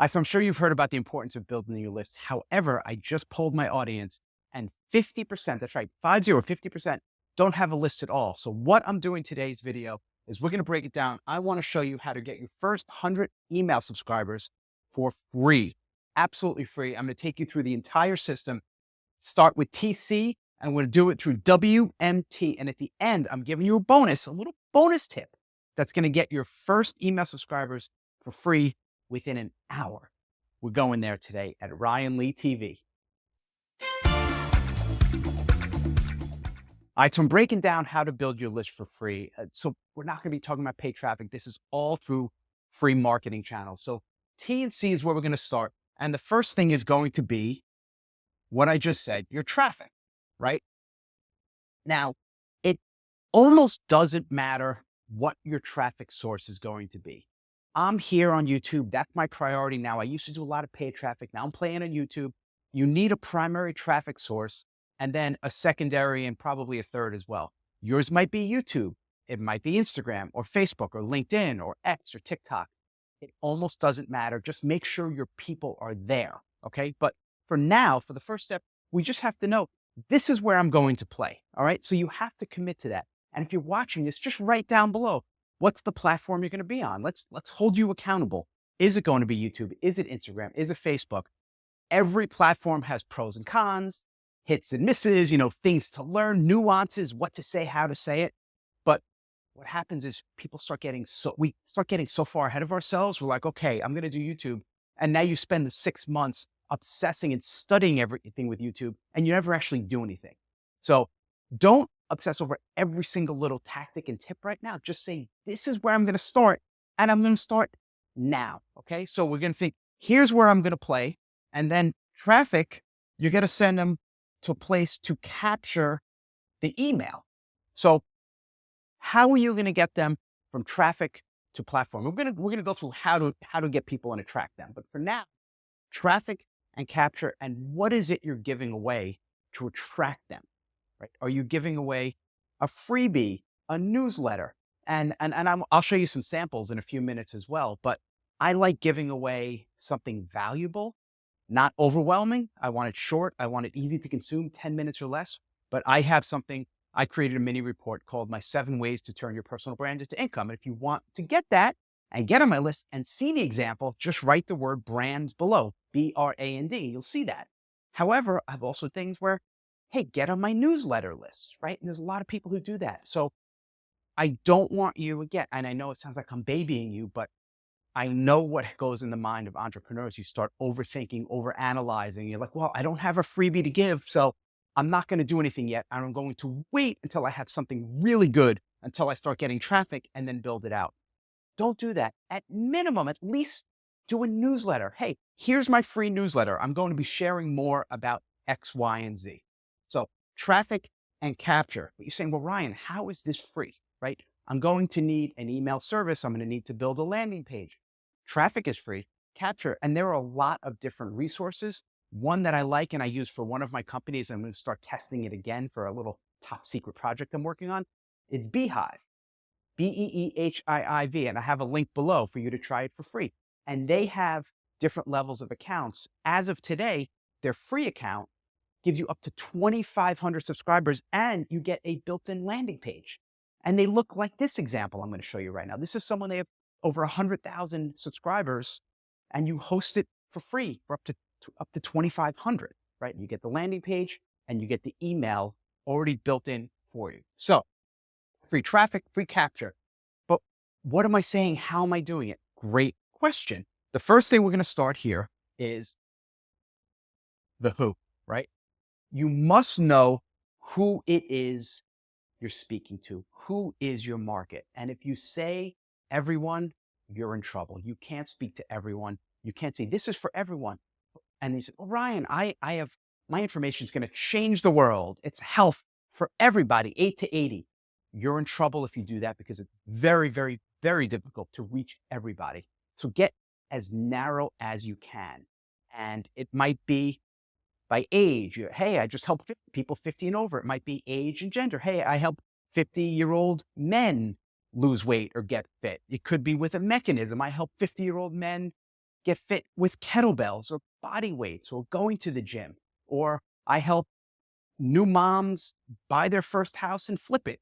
So I'm sure you've heard about the importance of building your list. However, I just polled my audience and 50%, that's right, 50% don't have a list at all. So what I'm doing today's video is we're going to break it down. I want to show you how to get your first 100 email subscribers for free, absolutely free. I'm going to take you through the entire system, start with TC, and we're going to do it through WMT. And at the end, I'm giving you a bonus, a little bonus tip that's going to get your first email subscribers for free within an hour. We're going there today at Ryan Lee TV. All right, so I'm breaking down how to build your list for free. So we're not going to be talking about paid traffic. This is all through free marketing channels. So T and C is where we're going to start. And the first thing is going to be what I just said, your traffic, right? Now, it almost doesn't matter what your traffic source is going to be. I'm here on YouTube. That's my priority now. I used to do a lot of paid traffic. Now I'm playing on YouTube. You need a primary traffic source and then a secondary and probably a third as well. Yours might be YouTube. It might be Instagram or Facebook or LinkedIn or X or TikTok. It almost doesn't matter. Just make sure your people are there. Okay. But for now, for the first step, we just have to know this is where I'm going to play. All right. So you have to commit to that. And if you're watching this, just write down below, what's the platform you're going to be on? Let's hold you accountable. Is it going to be YouTube? Is it Instagram? Is it Facebook? Every platform has pros and cons, hits and misses, things to learn, nuances, what to say, how to say it. But what happens is we start getting so far ahead of ourselves. We're like, okay, I'm going to do YouTube. And now you spend the 6 months obsessing and studying everything with YouTube, and you never actually do anything. So don't obsess over every single little tactic and tip right now. Just say, this is where I'm going to start, and I'm going to start now. Okay. So we're going to think, here's where I'm going to play. And then traffic, you're going to send them to a place to capture the email. So how are you going to get them from traffic to platform? We're going to go through how to get people and attract them. But for now, traffic and capture, and what is it you're giving away to attract them, right? Are you giving away a freebie, a newsletter? And I'll show you some samples in a few minutes as well. But I like giving away something valuable, not overwhelming. I want it short. I want it easy to consume, 10 minutes or less. But I created a mini report called My 7 Ways to Turn Your Personal Brand into Income. And if you want to get that and get on my list and see the example, just write the word brand below, BRAND. You'll see that. However, I have also things where, hey, get on my newsletter list, right? And there's a lot of people who do that. So I don't want you, again, and I know it sounds like I'm babying you, but I know what goes in the mind of entrepreneurs. You start overthinking, overanalyzing. You're like, well, I don't have a freebie to give, so I'm not going to do anything yet. I'm going to wait until I have something really good, until I start getting traffic, and then build it out. Don't do that. At minimum, at least do a newsletter. Hey, here's my free newsletter. I'm going to be sharing more about X, Y, and Z. So traffic and capture. But you're saying, well, Ryan, how is this free, right? I'm going to need an email service. I'm going to need to build a landing page. Traffic is free, capture, and there are a lot of different resources. One that I like and I use for one of my companies, I'm going to start testing it again for a little top secret project I'm working on, is Beehiiv, Beehiiv. And I have a link below for you to try it for free. And they have different levels of accounts. As of today, their free account gives you up to 2,500 subscribers, and you get a built-in landing page. And they look like this example I'm going to show you right now. This is someone, they have over 100,000 subscribers, and you host it for free for up to 2,500, right? You get the landing page and you get the email already built in for you. So free traffic, free capture. But what am I saying? How am I doing it? Great question. The first thing we're going to start here is the who, right? You must know who it is you're speaking to. Who is your market? And if you say everyone, you're in trouble. You can't speak to everyone. You can't say this is for everyone. And he said, well, Ryan, I have, my information is going to change the world. It's health for everybody, 8 to 80. You're in trouble if you do that, because it's very, very, very difficult to reach everybody. So get as narrow as you can. And it might be by age. Hey, I just help people 50 and over. It might be age and gender. Hey, I help 50-year-old men lose weight or get fit. It could be with a mechanism. I help 50-year-old men get fit with kettlebells or body weights or going to the gym, or I help new moms buy their first house and flip it.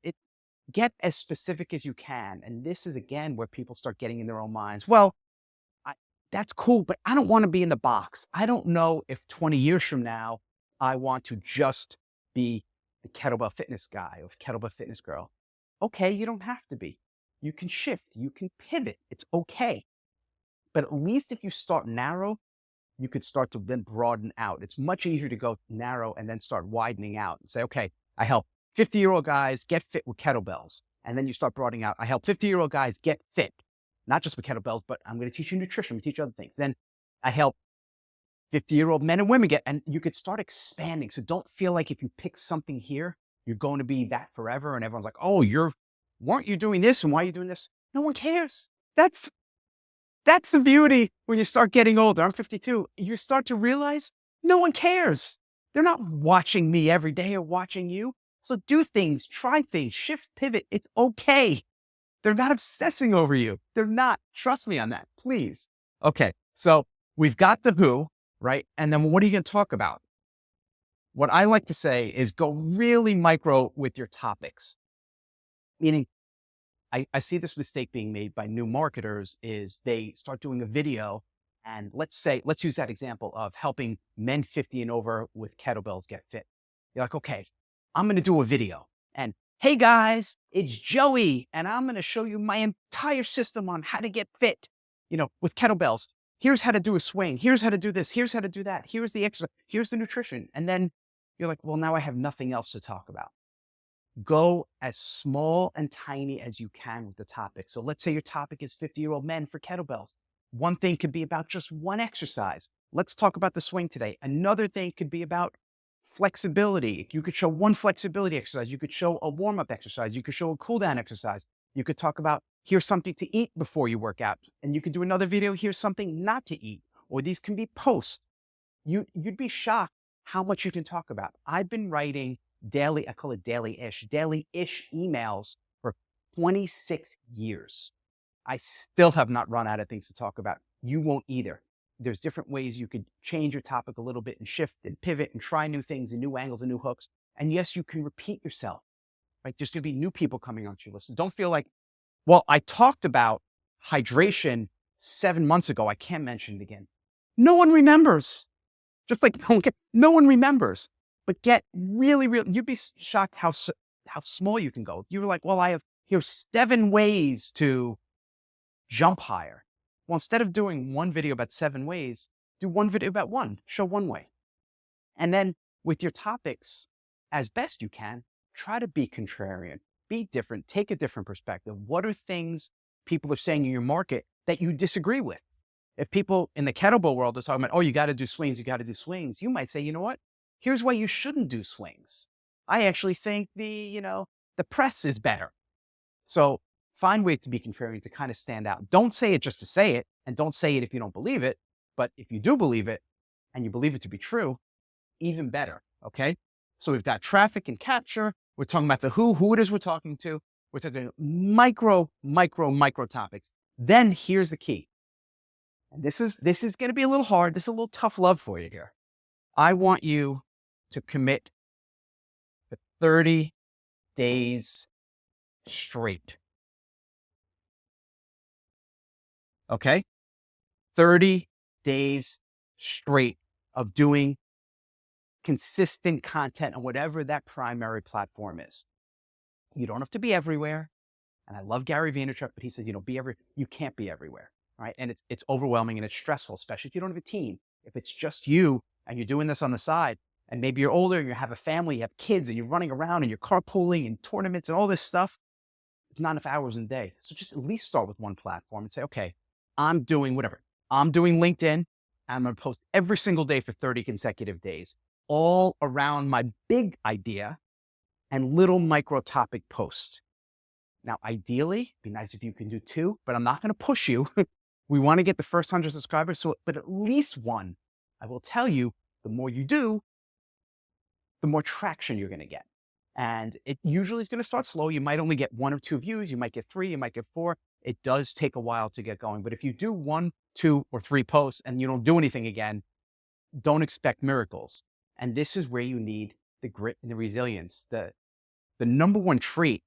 Get as specific as you can. And this is again where people start getting in their own minds. Well, I, that's cool, but I don't want to be in the box. I don't know if 20 years from now, I want to just be the kettlebell fitness guy or kettlebell fitness girl. Okay, you don't have to be. You can shift, you can pivot. It's okay. But at least if you start narrow, you could start to then broaden out. It's much easier to go narrow and then start widening out and say, okay, I help 50-year-old guys get fit with kettlebells. And then you start broadening out. I help 50-year-old guys get fit, not just with kettlebells, but I'm going to teach you nutrition, I'm going to teach you other things. Then I help 50-year-old men and women get, and you could start expanding. So don't feel like if you pick something here, you're going to be that forever. And everyone's like, oh, weren't you doing this? And why are you doing this? No one cares. That's the beauty when you start getting older. I'm 52. You start to realize no one cares. They're not watching me every day or watching you. So do things, try things, shift, pivot. It's okay. They're not obsessing over you. They're not. Trust me on that, please. Okay, so we've got the who, right? And then what are you going to talk about? What I like to say is go really micro with your topics. Meaning, I see this mistake being made by new marketers is they start doing a video and let's use that example of helping men 50 and over with kettlebells get fit. You're like, okay, I'm going to do a video and hey guys, it's Joey and I'm going to show you my entire system on how to get fit, with kettlebells. Here's how to do a swing. Here's how to do this. Here's how to do that. Here's the exercise. Here's the nutrition. And then you're like, well, now I have nothing else to talk about. Go as small and tiny as you can with the topic. So let's say your topic is 50-year-old men for kettlebells. One thing could be about just one exercise. Let's talk about the swing today. Another thing could be about flexibility. You could show one flexibility exercise. You could show a warm-up exercise. You could show a cool-down exercise. You could talk about here's something to eat before you work out. And you could do another video, here's something not to eat. Or these can be posts. You'd be shocked how much you can talk about. I've been writing daily, I call it daily-ish emails for 26 years. I still have not run out of things to talk about. You won't either. There's different ways you could change your topic a little bit and shift and pivot and try new things and new angles and new hooks. And yes, you can repeat yourself, right? There's going to be new people coming onto your list. So don't feel like, well, I talked about hydration 7 months ago. I can't mention it again. No one remembers. Just like no one remembers. But get really, you'd be shocked how small you can go. You were like, well, here's 7 ways to jump higher. Well, instead of doing one video about 7 ways, do one video about one, show one way. And then with your topics, as best you can, try to be contrarian, be different, take a different perspective. What are things people are saying in your market that you disagree with? If people in the kettlebell world are talking about, oh, you got to do swings, you might say, you know what? Here's why you shouldn't do swings. I actually think the press is better. So find ways to be contrarian to kind of stand out. Don't say it just to say it, and don't say it if you don't believe it. But if you do believe it, and you believe it to be true, even better, okay? So we've got traffic and capture. We're talking about the who it is we're talking to. We're talking micro topics. Then here's the key. And this is going to be a little hard. This is a little tough love for you here. I want you to commit to 30 days straight. Okay? 30 days straight of doing consistent content on whatever that primary platform is. You don't have to be everywhere. And I love Gary Vaynerchuk, but he says, you can't be everywhere, right? And it's overwhelming and it's stressful, especially if you don't have a team. If it's just you and you're doing this on the side, and maybe you're older and you have a family, you have kids, and you're running around and you're carpooling and tournaments and all this stuff, it's not enough hours in a day. So just at least start with one platform and say, okay, I'm doing whatever. I'm doing LinkedIn. I'm going to post every single day for 30 consecutive days, all around my big idea and little micro topic posts. Now, ideally, it'd be nice if you can do 2, but I'm not going to push you. We want to get the first 100 subscribers, but at least 1. I will tell you, the more you do, the more traction you're going to get. And it usually is going to start slow. You might only get 1 or 2 views. You might get 3. You might get 4. It does take a while to get going. But if you do 1, 2, or 3 posts and you don't do anything again, don't expect miracles. And this is where you need the grit and the resilience. The number one trait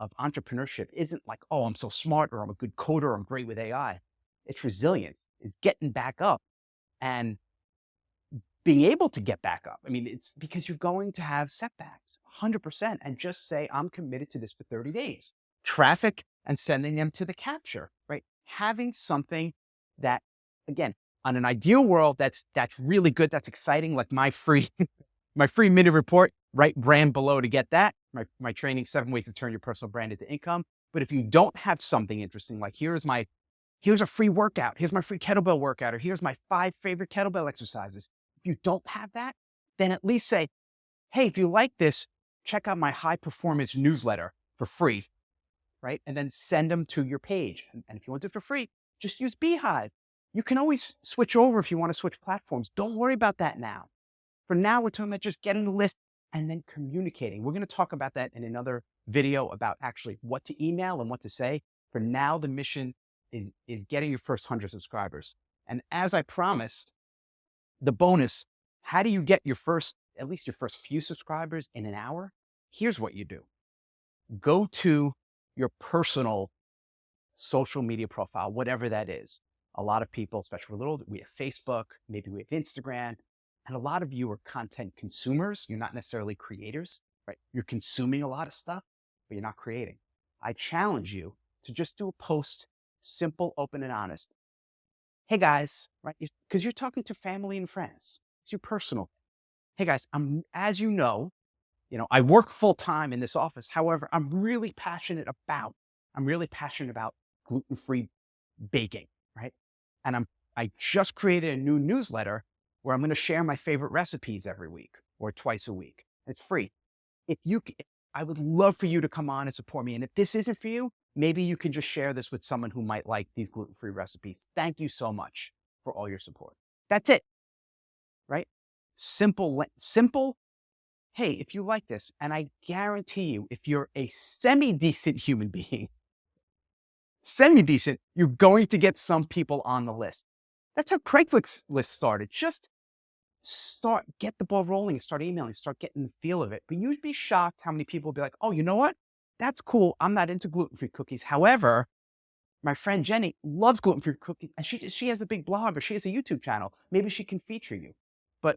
of entrepreneurship isn't like, oh, I'm so smart, or I'm a good coder, or I'm great with AI. It's resilience. It's getting back up and being able to get back up. I mean, it's because you're going to have setbacks 100%, and just say, I'm committed to this for 30 days. Traffic and sending them to the capture, right? Having something that, again, on an ideal world, that's really good. That's exciting. Like my free mini report, right? Brand below to get that. My training, 7 ways to turn your personal brand into income. But if you don't have something interesting, like here's a free workout, here's my free kettlebell workout, or here's my 5 favorite kettlebell exercises. If you don't have that, then at least say, hey, if you like this, check out my high performance newsletter for free, right? And then send them to your page. And if you want it for free, just use Beehive. You can always switch over if you want to switch platforms. Don't worry about that now. For now, we're talking about just getting the list and then communicating. We're going to talk about that in another video about actually what to email and what to say. For now, the mission is getting your first 100 subscribers. And as I promised, the bonus, how do you get at least your first few subscribers in an hour? Here's what you do. Go to your personal social media profile, whatever that is. A lot of people, especially we have Facebook, maybe we have Instagram, and a lot of you are content consumers. You're not necessarily creators, right? You're consuming a lot of stuff, but you're not creating. I challenge you to just do a post, simple, open, and honest. Hey guys, right? Because you're talking to family and friends. It's your personal. Hey guys, as you know, I work full time in this office. However, I'm really passionate about gluten-free baking, right? And I just created a new newsletter where I'm going to share my favorite recipes every week or twice a week. It's free. I would love for you to come on and support me. And if this isn't for you, maybe you can just share this with someone who might like these gluten-free recipes. Thank you so much for all your support. That's it, right? Simple. Hey, if you like this, and I guarantee you, if you're a semi-decent human being, you're going to get some people on the list. That's how Craigslist started. Just get the ball rolling, start emailing, start getting the feel of it. But you'd be shocked how many people will be like, oh, you know what? That's cool. I'm not into gluten-free cookies. However, my friend Jenny loves gluten-free cookies, and she has a big blog, or she has a YouTube channel. Maybe she can feature you. But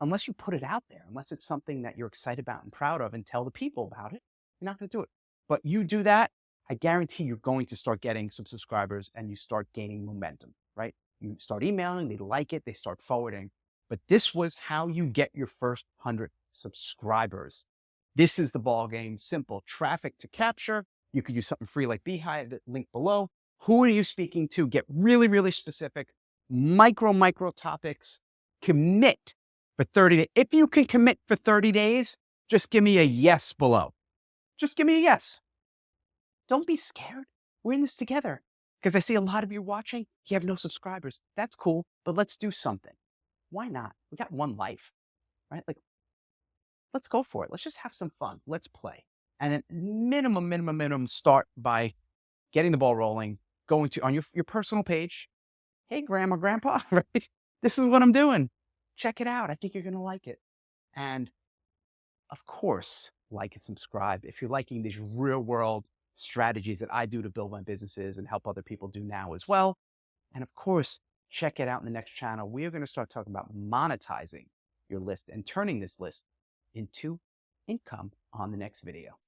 unless you put it out there, unless it's something that you're excited about and proud of and tell the people about it, you're not going to do it. But you do that, I guarantee you're going to start getting some subscribers and you start gaining momentum, right? You start emailing, they like it, they start forwarding. But this was how you get your first 100 subscribers. This is the ball game. Simple. Traffic to capture. You could use something free like Beehive, the link below. Who are you speaking to? Get really, really specific. Micro topics. Commit for 30 days. If you can commit for 30 days, just give me a yes below. Just give me a yes. Don't be scared. We're in this together. Because I see a lot of you watching, you have no subscribers. That's cool, but let's do something. Why not? We got one life, right? Like, let's go for it. Let's just have some fun. Let's play. And then minimum, start by getting the ball rolling, going to, on your personal page. Hey, grandma, grandpa, right? This is what I'm doing. Check it out. I think you're going to like it. And of course, like and subscribe. If you're liking these real world strategies that I do to build my businesses and help other people do now as well. And of course, check it out in the next channel. We are going to start talking about monetizing your list and turning this list into income on the next video.